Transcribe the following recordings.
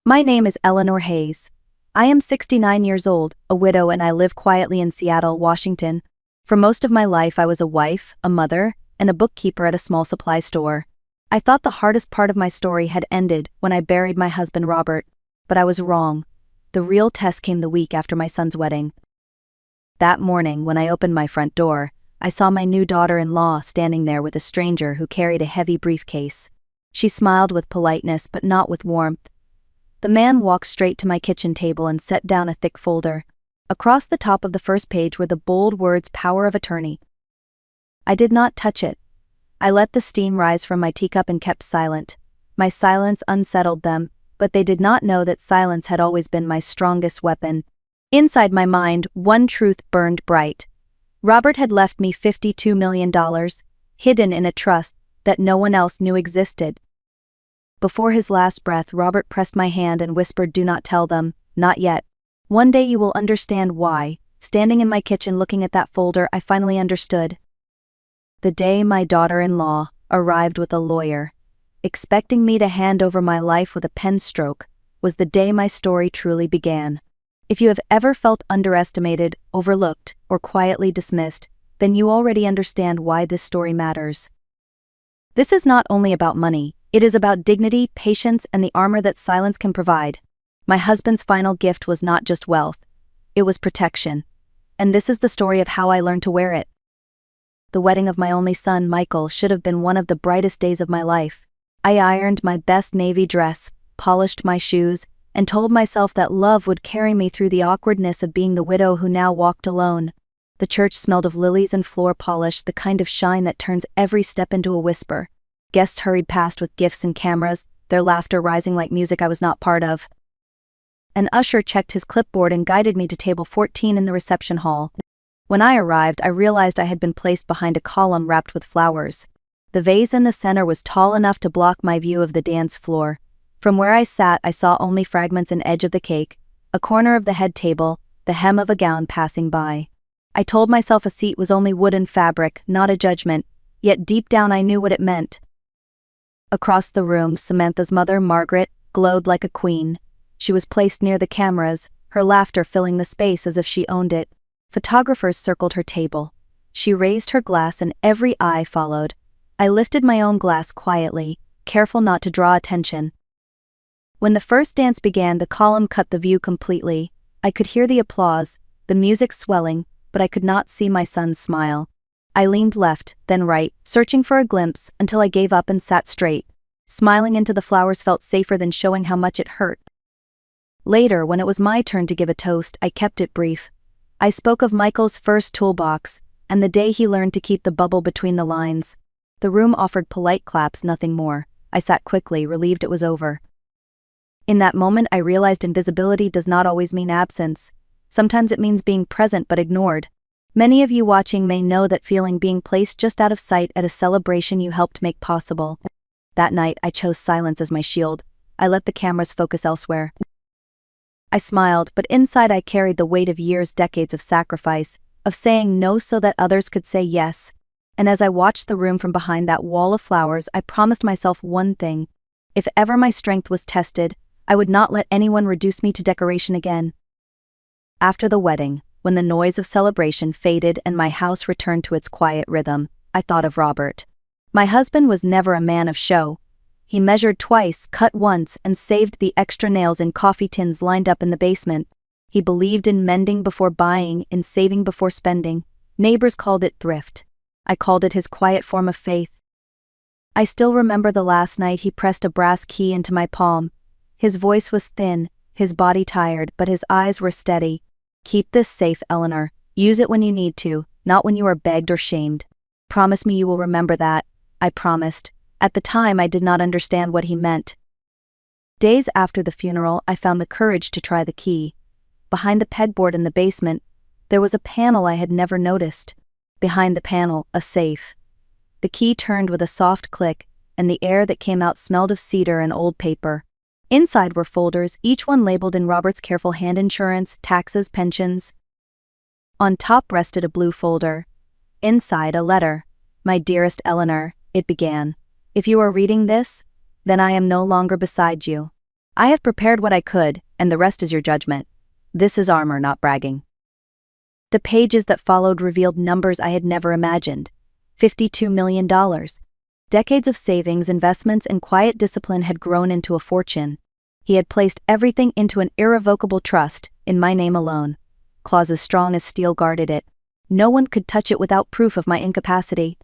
My name is Eleanor Hayes. I am 69 years old, a widow, and I live quietly in Seattle, Washington. For most of my life, I was a wife, a mother, and a bookkeeper at a small supply store. I thought the hardest part of my story had ended when I buried my husband Robert, but I was wrong. The real test came the week after my son's wedding. That morning, when I opened my front door, I saw my new daughter-in-law standing there with a stranger who carried a heavy briefcase. She smiled with politeness, but not with warmth. The man walked straight to my kitchen table and set down a thick folder. Across the top of the first page were the bold words "Power of Attorney." I did not touch it. I let the steam rise from my teacup and kept silent. My silence unsettled them, but they did not know that silence had always been my strongest weapon. Inside my mind, one truth burned bright. Robert had left me $52 million, hidden in a trust that no one else knew existed. Before his last breath, Robert pressed my hand and whispered, "Do not tell them, not yet. One day you will understand why." Standing in my kitchen looking at that folder, I finally understood. The day my daughter-in-law arrived with a lawyer, expecting me to hand over my life with a pen stroke, was the day my story truly began. If you have ever felt underestimated, overlooked, or quietly dismissed, then you already understand why this story matters. This is not only about money. It is about dignity, patience, and the armor that silence can provide. My husband's final gift was not just wealth. It was protection. And this is the story of how I learned to wear it. The wedding of my only son, Michael, should have been one of the brightest days of my life. I ironed my best navy dress, polished my shoes, and told myself that love would carry me through the awkwardness of being the widow who now walked alone. The church smelled of lilies and floor polish, the kind of shine that turns every step into a whisper. Guests hurried past with gifts and cameras, their laughter rising like music I was not part of. An usher checked his clipboard and guided me to table 14 in the reception hall. When I arrived, I realized I had been placed behind a column wrapped with flowers. The vase in the center was tall enough to block my view of the dance floor. From where I sat, I saw only fragments and edge of the cake, a corner of the head table, the hem of a gown passing by. I told myself a seat was only wood and fabric, not a judgment, yet deep down I knew what it meant. Across the room, Samantha's mother, Margaret, glowed like a queen. She was placed near the cameras, her laughter filling the space as if she owned it. Photographers circled her table. She raised her glass and every eye followed. I lifted my own glass quietly, careful not to draw attention. When the first dance began, the column cut the view completely. I could hear the applause, the music swelling, but I could not see my son's smile. I leaned left, then right, searching for a glimpse, until I gave up and sat straight. Smiling into the flowers felt safer than showing how much it hurt. Later, when it was my turn to give a toast, I kept it brief. I spoke of Michael's first toolbox, and the day he learned to keep the bubble between the lines. The room offered polite claps, nothing more. I sat quickly, relieved it was over. In that moment, I realized invisibility does not always mean absence. Sometimes it means being present but ignored. Many of you watching may know that feeling, being placed just out of sight at a celebration you helped make possible. That night, I chose silence as my shield. I let the cameras focus elsewhere. I smiled, but inside I carried the weight of years, decades of sacrifice, of saying no so that others could say yes. And as I watched the room from behind that wall of flowers, I promised myself one thing. If ever my strength was tested, I would not let anyone reduce me to decoration again. After the wedding, when the noise of celebration faded and my house returned to its quiet rhythm, I thought of Robert. My husband was never a man of show. He measured twice, cut once, and saved the extra nails in coffee tins lined up in the basement. He believed in mending before buying, in saving before spending. Neighbors called it thrift. I called it his quiet form of faith. I still remember the last night he pressed a brass key into my palm. His voice was thin, his body tired, but his eyes were steady. "Keep this safe, Eleanor. Use it when you need to, not when you are begged or shamed. Promise me you will remember that." I promised. At the time, I did not understand what he meant. Days after the funeral, I found the courage to try the key. Behind the pegboard in the basement, there was a panel I had never noticed. Behind the panel, a safe. The key turned with a soft click, and the air that came out smelled of cedar and old paper. Inside were folders, each one labeled in Robert's careful hand: insurance, taxes, pensions. On top rested a blue folder. Inside, a letter. "My dearest Eleanor," it began. "If you are reading this, then I am no longer beside you. I have prepared what I could, and the rest is your judgment. This is armor, not bragging. The pages that followed revealed numbers I had never imagined. $52 million. Decades of savings, investments, and quiet discipline had grown into a fortune. He had placed everything into an irrevocable trust, in my name alone. Clauses strong as steel guarded it. No one could touch it without proof of my incapacity.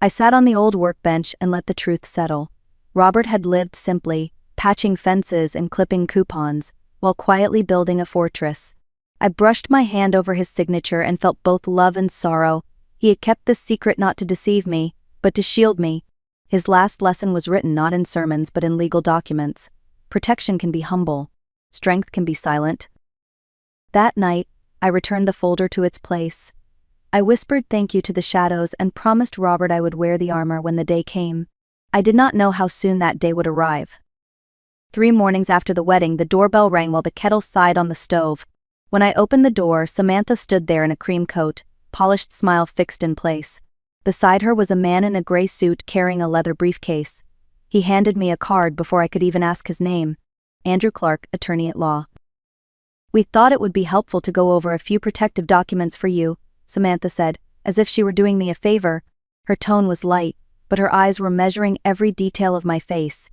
I sat on the old workbench and let the truth settle. Robert had lived simply, patching fences and clipping coupons, while quietly building a fortress. I brushed my hand over his signature and felt both love and sorrow. He had kept this secret not to deceive me, but to shield me. His last lesson was written not in sermons but in legal documents. Protection can be humble. Strength can be silent. That night, I returned the folder to its place. I whispered thank you to the shadows and promised Robert I would wear the armor when the day came. I did not know how soon that day would arrive. 3 mornings after the wedding, the doorbell rang while the kettle sighed on the stove. When I opened the door, Samantha stood there in a cream coat, polished smile fixed in place. Beside her was a man in a gray suit carrying a leather briefcase. He handed me a card before I could even ask his name. Andrew Clark, attorney at law. We thought it would be helpful to go over a few protective documents for you, Samantha said, as if she were doing me a favor. Her tone was light, but her eyes were measuring every detail of my face.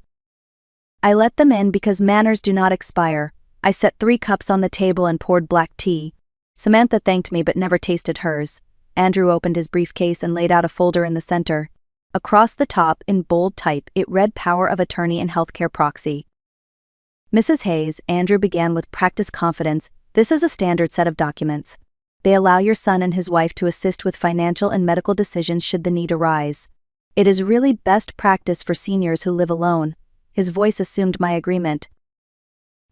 I let them in because manners do not expire. I set 3 cups on the table and poured black tea. Samantha thanked me but never tasted hers. Andrew opened his briefcase and laid out a folder in the center. Across the top, in bold type, it read Power of Attorney and Healthcare Proxy. Mrs. Hayes, Andrew began with practiced confidence, this is a standard set of documents. They allow your son and his wife to assist with financial and medical decisions should the need arise. It is really best practice for seniors who live alone. His voice assumed my agreement.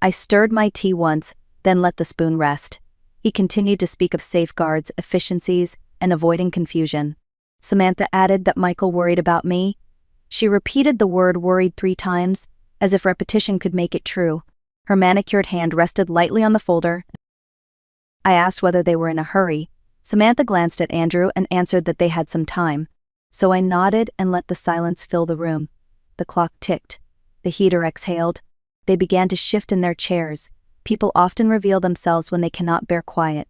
I stirred my tea once, then let the spoon rest. He continued to speak of safeguards, efficiencies, and avoiding confusion. Samantha added that Michael worried about me. She repeated the word worried 3 times, as if repetition could make it true. Her manicured hand rested lightly on the folder. I asked whether they were in a hurry. Samantha glanced at Andrew and answered that they had some time. So I nodded and let the silence fill the room. The clock ticked. The heater exhaled. They began to shift in their chairs. People often reveal themselves when they cannot bear quiet.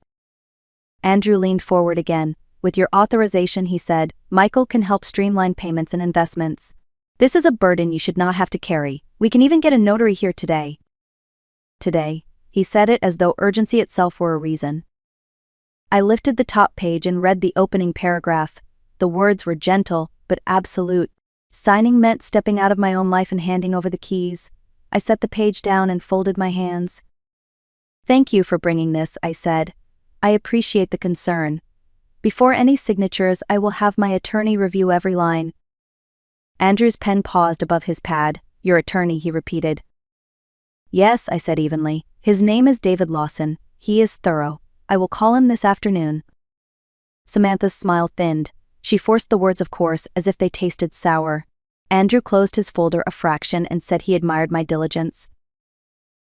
Andrew leaned forward again. With your authorization, he said, Michael can help streamline payments and investments. This is a burden you should not have to carry. We can even get a notary here today. Today, he said it as though urgency itself were a reason. I lifted the top page and read the opening paragraph. The words were gentle, but absolute. Signing meant stepping out of my own life and handing over the keys. I set the page down and folded my hands. Thank you for bringing this, I said. I appreciate the concern. Before any signatures, I will have my attorney review every line. Andrew's pen paused above his pad. Your attorney, he repeated. Yes, I said evenly. His name is David Lawson. He is thorough. I will call him this afternoon. Samantha's smile thinned. She forced the words of course, as if they tasted sour. Andrew closed his folder a fraction and said he admired my diligence.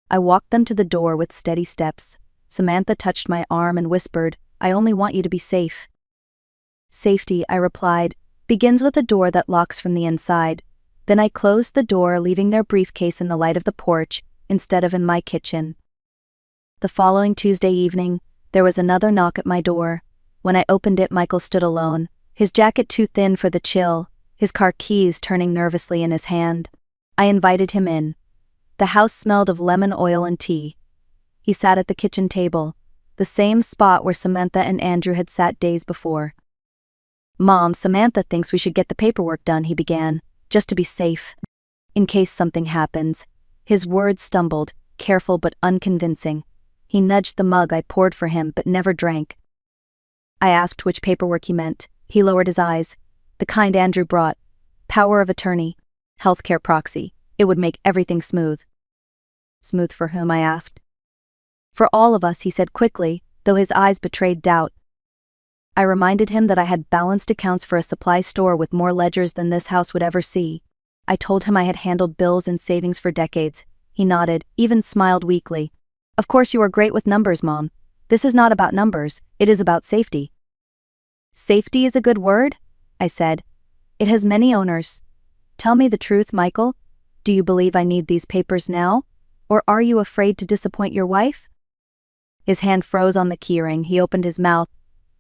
I walked them to the door with steady steps. Samantha touched my arm and whispered, I only want you to be safe. Safety, I replied, begins with a door that locks from the inside. Then I closed the door, leaving their briefcase in the light of the porch, instead of in my kitchen. The following Tuesday evening, there was another knock at my door. When I opened it, Michael stood alone, his jacket too thin for the chill, his car keys turning nervously in his hand. I invited him in. The house smelled of lemon oil and tea. He sat at the kitchen table, the same spot where Samantha and Andrew had sat days before. Mom, Samantha thinks we should get the paperwork done, he began, just to be safe. In case something happens. His words stumbled, careful but unconvincing. He nudged the mug I poured for him but never drank. I asked which paperwork he meant. He lowered his eyes. The kind Andrew brought. Power of attorney. Healthcare proxy. It would make everything smooth. Smooth for whom, I asked. For all of us, he said quickly, though his eyes betrayed doubt. I reminded him that I had balanced accounts for a supply store with more ledgers than this house would ever see. I told him I had handled bills and savings for decades. He nodded, even smiled weakly. Of course you are great with numbers, Mom. This is not about numbers, it is about safety. Safety is a good word? I said. It has many owners. Tell me the truth, Michael. Do you believe I need these papers now? Or are you afraid to disappoint your wife? His hand froze on the keyring. He opened his mouth,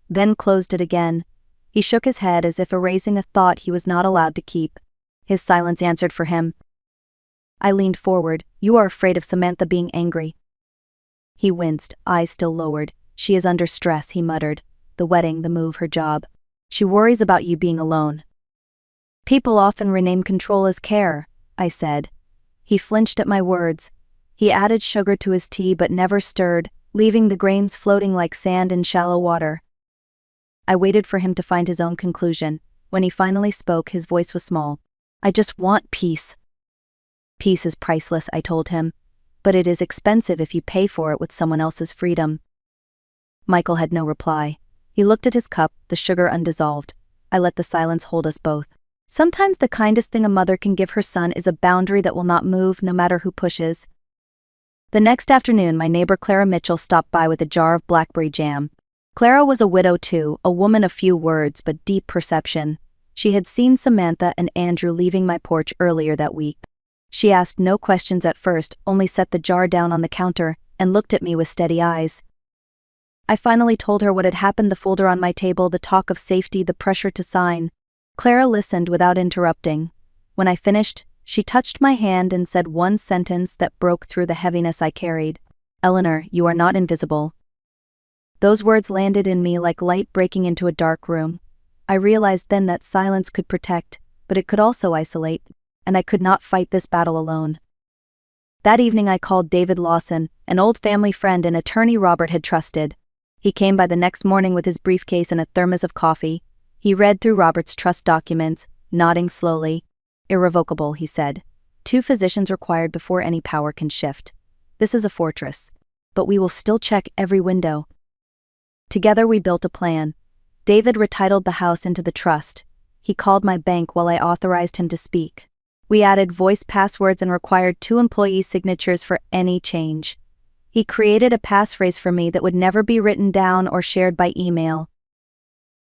then closed it again. He shook his head as if erasing a thought he was not allowed to keep. His silence answered for him. I leaned forward. You are afraid of Samantha being angry. He winced, eyes still lowered. She is under stress, he muttered. The wedding, the move, her job. She worries about you being alone. People often rename control as care, I said. He flinched at my words. He added sugar to his tea but never stirred, leaving the grains floating like sand in shallow water. I waited for him to find his own conclusion. When he finally spoke, his voice was small. I just want peace. Peace is priceless, I told him. But it is expensive if you pay for it with someone else's freedom. Michael had no reply. He looked at his cup, the sugar undissolved. I let the silence hold us both. Sometimes the kindest thing a mother can give her son is a boundary that will not move no matter who pushes. The next afternoon, my neighbor Clara Mitchell stopped by with a jar of blackberry jam. Clara was a widow too, a woman of few words but deep perception. She had seen Samantha and Andrew leaving my porch earlier that week. She asked no questions at first, only set the jar down on the counter and looked at me with steady eyes. I finally told her what had happened, the folder on my table, the talk of safety, the pressure to sign. Clara listened without interrupting. When I finished, she touched my hand and said one sentence that broke through the heaviness I carried. Eleanor, you are not invisible. Those words landed in me like light breaking into a dark room. I realized then that silence could protect, but it could also isolate, and I could not fight this battle alone. That evening I called David Lawson, an old family friend and attorney Robert had trusted. He came by the next morning with his briefcase and a thermos of coffee. He read through Robert's trust documents, nodding slowly. Irrevocable, he said. 2 physicians required before any power can shift. This is a fortress. But we will still check every window. Together we built a plan. David retitled the house into the trust. He called my bank while I authorized him to speak. We added voice passwords and required 2 employees' signatures for any change. He created a passphrase for me that would never be written down or shared by email.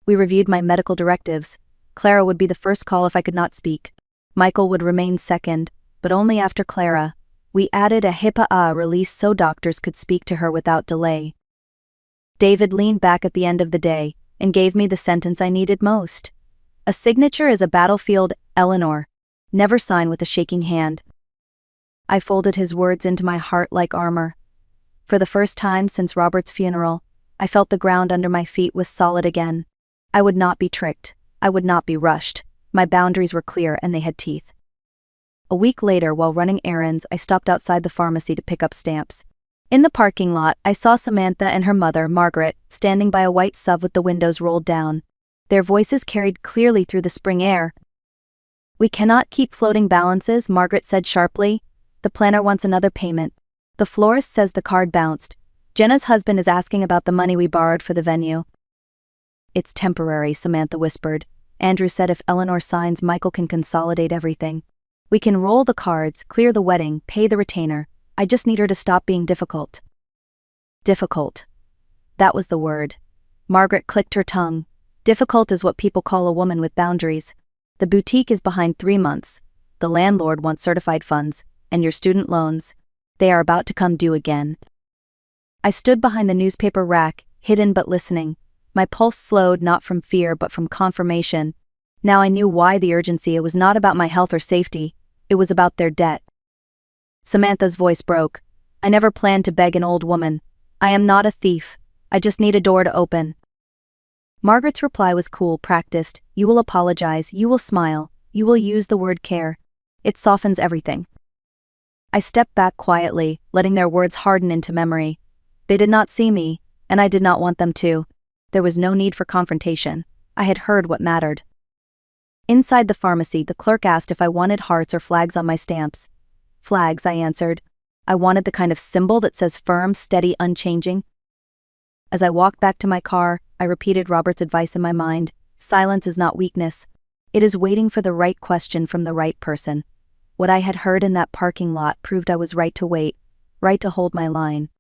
We reviewed my medical directives. Clara would be the first call if I could not speak. Michael would remain second, but only after Clara. We added a HIPAA release so doctors could speak to her without delay. David leaned back at the end of the day and gave me the sentence I needed most. A signature is a battlefield, Eleanor. Never sign with a shaking hand. I folded his words into my heart like armor. For the first time since Robert's funeral, I felt the ground under my feet was solid again. I would not be tricked. I would not be rushed. My boundaries were clear and they had teeth. A week later, while running errands, I stopped outside the pharmacy to pick up stamps. In the parking lot, I saw Samantha and her mother, Margaret, standing by a white SUV with the windows rolled down. Their voices carried clearly through the spring air. We cannot keep floating balances, Margaret said sharply. The planner wants another payment. The florist says the card bounced. Jenna's husband is asking about the money we borrowed for the venue. It's temporary, Samantha whispered. Andrew said if Eleanor signs, Michael can consolidate everything. We can roll the cards, clear the wedding, pay the retainer. I just need her to stop being difficult. Difficult. That was the word. Margaret clicked her tongue. Difficult is what people call a woman with boundaries. The boutique is behind 3 months. The landlord wants certified funds, and your student loans. They are about to come due again. I stood behind the newspaper rack, hidden but listening. My pulse slowed, not from fear but from confirmation. Now I knew why the urgency. It was not about my health or safety. It was about their debt. Samantha's voice broke. I never planned to beg an old woman. I am not a thief. I just need a door to open. Margaret's reply was cool, practiced. You will apologize, you will smile, you will use the word care. It softens everything. I stepped back quietly, letting their words harden into memory. They did not see me, and I did not want them to. There was no need for confrontation. I had heard what mattered. Inside the pharmacy, the clerk asked if I wanted hearts or flags on my stamps. Flags, I answered. I wanted the kind of symbol that says firm, steady, unchanging. As I walked back to my car, I repeated Robert's advice in my mind. Silence is not weakness. It is waiting for the right question from the right person. What I had heard in that parking lot proved I was right to wait, right to hold my line.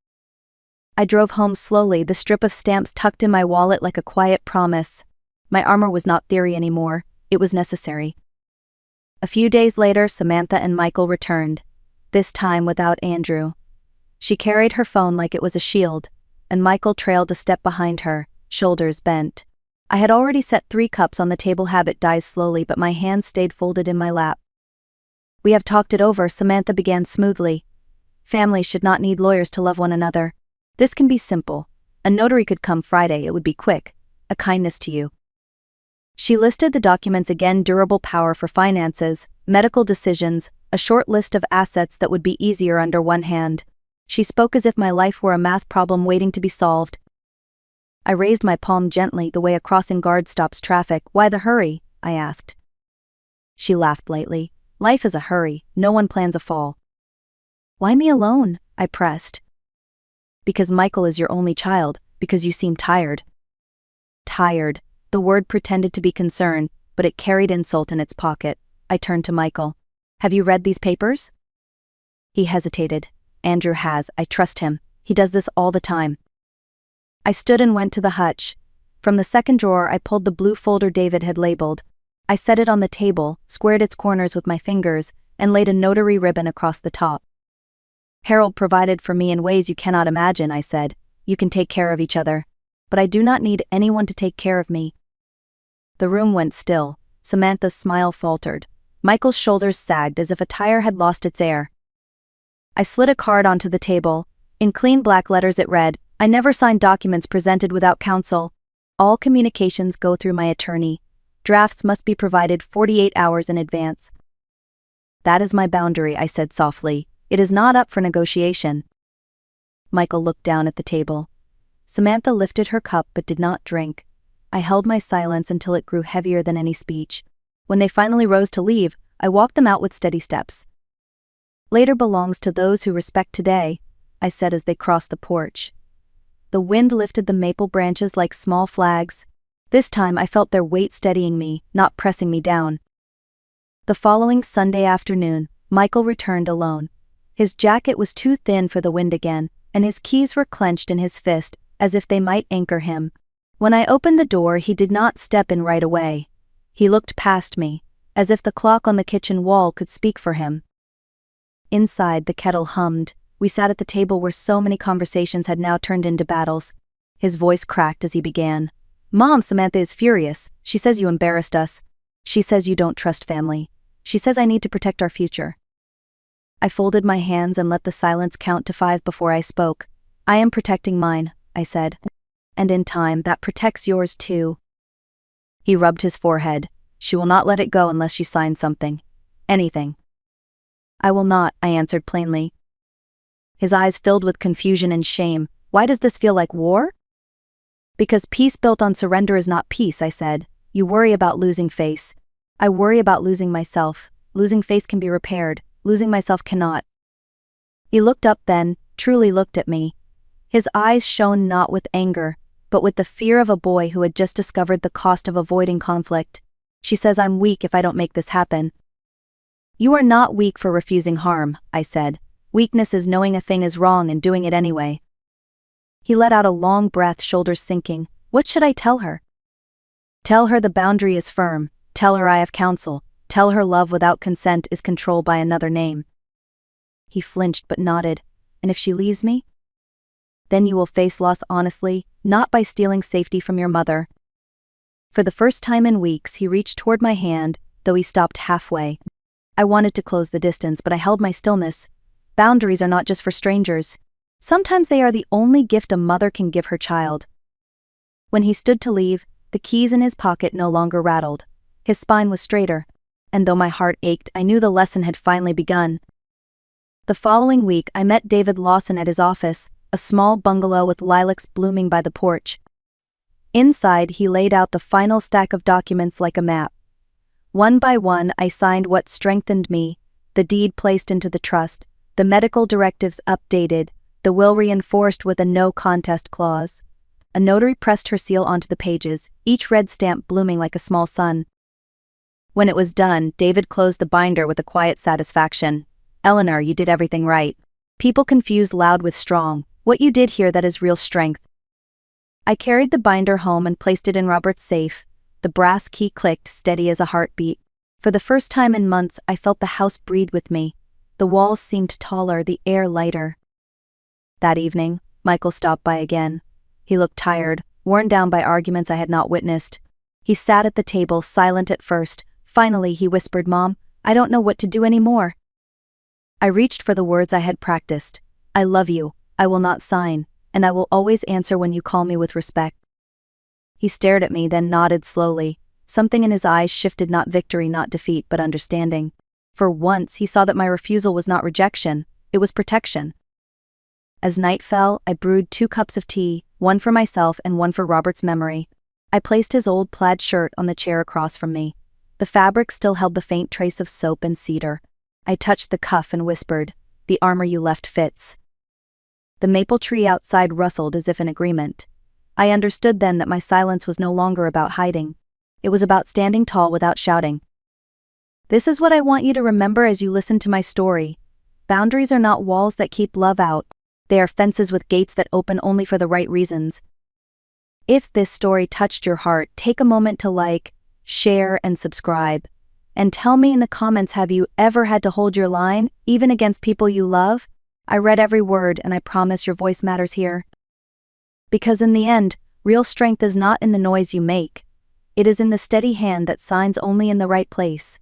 I drove home slowly, the strip of stamps tucked in my wallet like a quiet promise. My armor was not theory anymore, it was necessary. A few days later, Samantha and Michael returned, this time without Andrew. She carried her phone like it was a shield, and Michael trailed a step behind her, shoulders bent. I had already set 3 cups on the table. Habit dies slowly, but my hands stayed folded in my lap. We have talked it over, Samantha began smoothly. Families should not need lawyers to love one another. This can be simple. A notary could come Friday, it would be quick. A kindness to you. She listed the documents again: durable power for finances, medical decisions, a short list of assets that would be easier under one hand. She spoke as if my life were a math problem waiting to be solved. I raised my palm gently, the way a crossing guard stops traffic. Why the hurry? I asked. She laughed lightly. Life is a hurry, no one plans a fall. Why me alone? I pressed. Because Michael is your only child, because you seem tired. Tired. The word pretended to be concern, but it carried insult in its pocket. I turned to Michael. Have you read these papers? He hesitated. Andrew has. I trust him. He does this all the time. I stood and went to the hutch. From the second drawer I pulled the blue folder David had labeled. I set it on the table, squared its corners with my fingers, and laid a notary ribbon across the top. Harold provided for me in ways you cannot imagine, I said. You can take care of each other. But I do not need anyone to take care of me. The room went still. Samantha's smile faltered. Michael's shoulders sagged as if a tire had lost its air. I slid a card onto the table. In clean black letters it read, I never sign documents presented without counsel. All communications go through my attorney. Drafts must be provided 48 hours in advance. That is my boundary, I said softly. It is not up for negotiation. Michael looked down at the table. Samantha lifted her cup but did not drink. I held my silence until it grew heavier than any speech. When they finally rose to leave, I walked them out with steady steps. Later belongs to those who respect today, I said as they crossed the porch. The wind lifted the maple branches like small flags. This time I felt their weight steadying me, not pressing me down. The following Sunday afternoon, Michael returned alone. His jacket was too thin for the wind again, and his keys were clenched in his fist, as if they might anchor him. When I opened the door, he did not step in right away. He looked past me, as if the clock on the kitchen wall could speak for him. Inside, the kettle hummed. We sat at the table where so many conversations had now turned into battles. His voice cracked as he began. Mom, Samantha is furious. She says you embarrassed us. She says you don't trust family. She says I need to protect our future. I folded my hands and let the silence count to 5 before I spoke. I am protecting mine, I said. And in time, that protects yours too. He rubbed his forehead. She will not let it go unless you sign something. Anything. I will not, I answered plainly. His eyes filled with confusion and shame. Why does this feel like war? Because peace built on surrender is not peace, I said. You worry about losing face. I worry about losing myself. Losing face can be repaired. Losing myself cannot. He looked up then, truly looked at me. His eyes shone not with anger, but with the fear of a boy who had just discovered the cost of avoiding conflict. She says I'm weak if I don't make this happen. You are not weak for refusing harm, I said. Weakness is knowing a thing is wrong and doing it anyway. He let out a long breath, shoulders sinking. What should I tell her? Tell her the boundary is firm. Tell her I have counsel. Tell her love without consent is controlled by another name. He flinched but nodded. And if she leaves me? Then you will face loss honestly, not by stealing safety from your mother. For the first time in weeks, he reached toward my hand, though he stopped halfway. I wanted to close the distance, but I held my stillness. Boundaries are not just for strangers. Sometimes they are the only gift a mother can give her child. When he stood to leave, the keys in his pocket no longer rattled. His spine was straighter, and though my heart ached, I knew the lesson had finally begun. The following week, I met David Lawson at his office, a small bungalow with lilacs blooming by the porch. Inside, he laid out the final stack of documents like a map. One by one, I signed what strengthened me, the deed placed into the trust, the medical directives updated, the will reinforced with a no-contest clause. A notary pressed her seal onto the pages, each red stamp blooming like a small sun. When it was done, David closed the binder with a quiet satisfaction. Eleanor, you did everything right. People confuse loud with strong. What you did here, that is real strength. I carried the binder home and placed it in Robert's safe. The brass key clicked, steady as a heartbeat. For the first time in months, I felt the house breathe with me. The walls seemed taller, the air lighter. That evening, Michael stopped by again. He looked tired, worn down by arguments I had not witnessed. He sat at the table, silent at first. Finally, he whispered, "Mom, I don't know what to do anymore." I reached for the words I had practiced. "I love you, I will not sign, and I will always answer when you call me with respect." He stared at me, then nodded slowly. Something in his eyes shifted, not victory, not defeat, but understanding. For once, he saw that my refusal was not rejection, it was protection. As night fell, I brewed 2 cups of tea, one for myself and one for Robert's memory. I placed his old plaid shirt on the chair across from me. The fabric still held the faint trace of soap and cedar. I touched the cuff and whispered, "The armor you left fits." The maple tree outside rustled as if in agreement. I understood then that my silence was no longer about hiding. It was about standing tall without shouting. This is what I want you to remember as you listen to my story. Boundaries are not walls that keep love out. They are fences with gates that open only for the right reasons. If this story touched your heart, take a moment to like, share, and subscribe. And tell me in the comments, have you ever had to hold your line, even against people you love? I read every word, and I promise your voice matters here. Because in the end, real strength is not in the noise you make. It is in the steady hand that signs only in the right place.